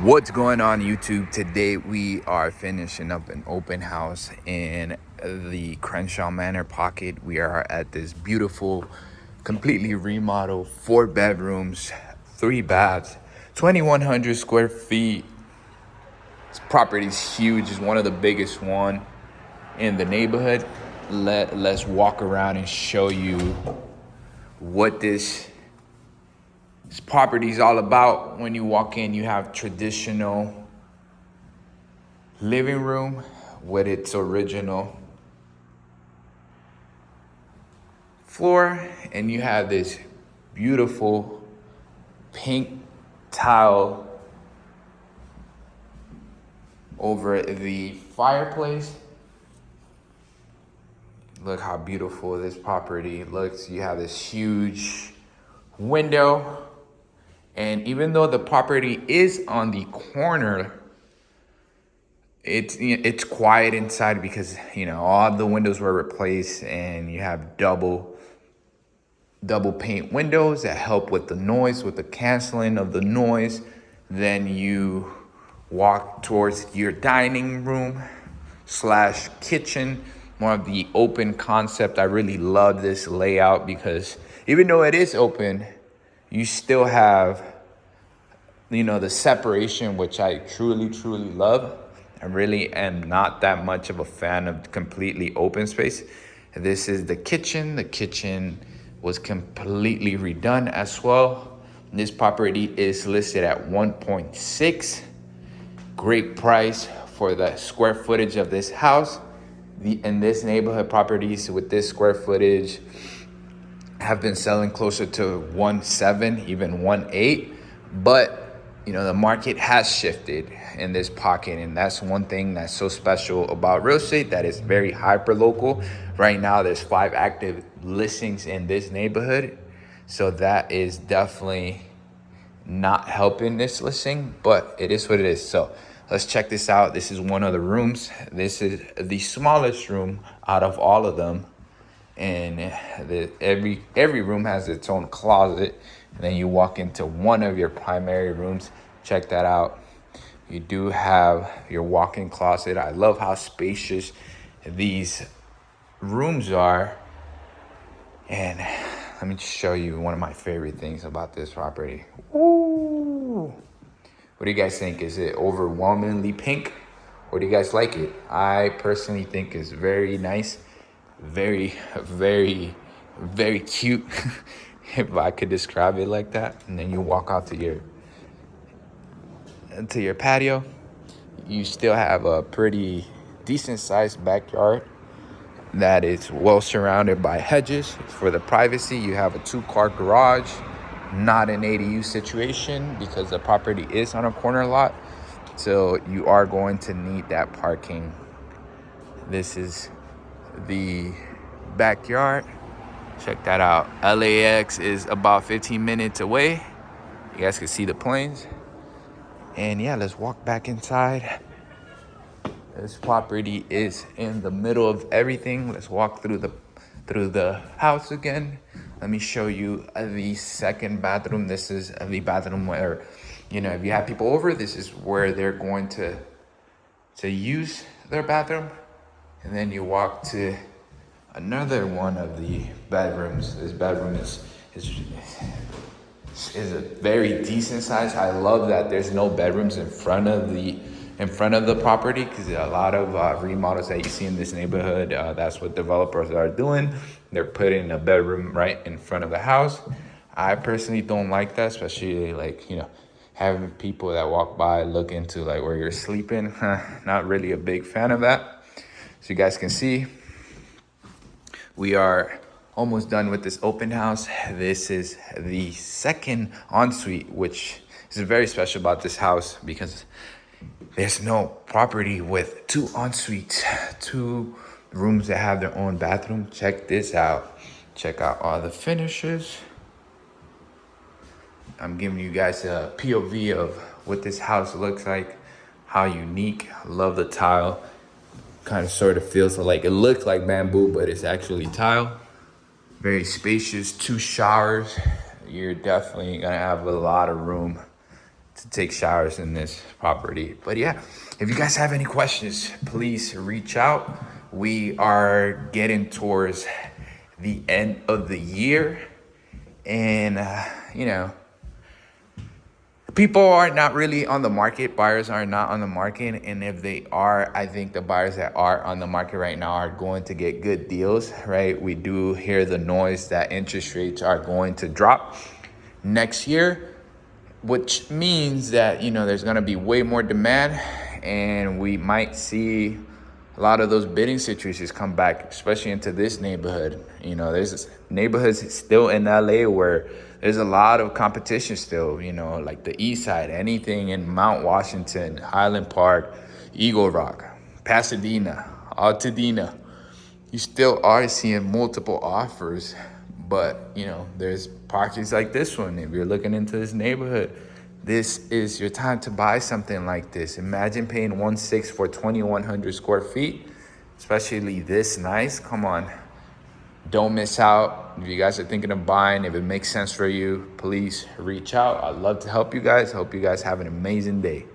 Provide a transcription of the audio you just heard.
What's going on, YouTube? Today we are finishing up an open house in the Crenshaw Manor pocket. We are at this beautiful, completely remodeled 4 bedrooms, 3 baths, 2,100 square feet. This property is huge. It's one of the biggest one in the neighborhood. Let's walk around and show you what this property is all about. When you walk in, you have traditional living room with its original floor, and you have this beautiful pink tile over the fireplace. Look how beautiful this property looks. You have this huge window. And even though the property is on the corner, it's quiet inside because, you know, all the windows were replaced, and you have double pane windows that help with the noise, with the canceling of the noise. Then you walk towards your dining room / kitchen, more of the open concept. I really love this layout because even though it is open, you still have, you know, the separation, which I truly love. I really am not that much of a fan of completely open space. This is the kitchen. The kitchen was completely redone as well. This property is listed at 1.6. Great price for the square footage of this house. In this neighborhood, properties with this square footage have been selling closer to 1.7, even 1.8. But, you know, the market has shifted in this pocket, and that's one thing that's so special about real estate, that is very hyper local. Right now, there's 5 active listings in this neighborhood, so that is definitely not helping this listing, but it is what it is. So let's check this out. This is one of the rooms. This is the smallest room out of all of them, and every room has its own closet. And then you walk into one of your primary rooms. Check that out. You do have your walk-in closet. I love how spacious these rooms are. And let me just show you one of my favorite things about this property. Ooh. What do you guys think? Is it overwhelmingly pink, or do you guys like it? I personally think it's very nice. Very cute. If I could describe it like that. And then you walk out to your patio. You still have a pretty decent sized backyard that is well surrounded by hedges. For the privacy, you have a 2-car garage, not an ADU situation because the property is on a corner lot, so you are going to need that parking. This is the backyard. Check that out. LAX is about 15 minutes away. You guys can see the planes. And yeah, let's walk back inside. This property is in the middle of everything. Let's walk through the house again. Let me show you the second bathroom. This is the bathroom where, you know, if you have people over, this is where they're going to use their bathroom. And then you walk to another one of the bedrooms. This bedroom is a very decent size. I love that there's no bedrooms in front of the property, because a lot of remodels that you see in this neighborhood, that's what developers are doing. They're putting a bedroom right in front of the house. I personally don't like that, especially like, you know, having people that walk by look into like where you're sleeping. Not really a big fan of that. So you guys can see, we are almost done with this open house. This is the second ensuite, which is very special about this house because there's no property with 2 ensuites, 2 rooms that have their own bathroom. Check this out. Check out all the finishes. I'm giving you guys a POV of what this house looks like, how unique. I love the tile. Kind of sort of feels like, it looks like bamboo, but it's actually tile. Very spacious, 2 showers. You're definitely gonna have a lot of room to take showers in this property. But yeah, if you guys have any questions, please reach out. We are getting towards the end of the year, and you know, people are not really on the market. Buyers are not on the market. And if they are, I think the buyers that are on the market right now are going to get good deals, right? We do hear the noise that interest rates are going to drop next year, which means that, you know, there's going to be way more demand, and we might see a lot of those bidding situations come back, especially into this neighborhood. You know, there's neighborhoods still in LA where there's a lot of competition still, you know, like the East Side, anything in Mount Washington, Highland Park, Eagle Rock, Pasadena, Altadena. You still are seeing multiple offers, but, you know, there's properties like this one. If you're looking into this neighborhood, this is your time to buy something like this. Imagine paying 1.6 for 2,100 square feet, especially this nice. Come on, don't miss out. If you guys are thinking of buying, if it makes sense for you, please reach out. I'd love to help you guys. Hope you guys have an amazing day.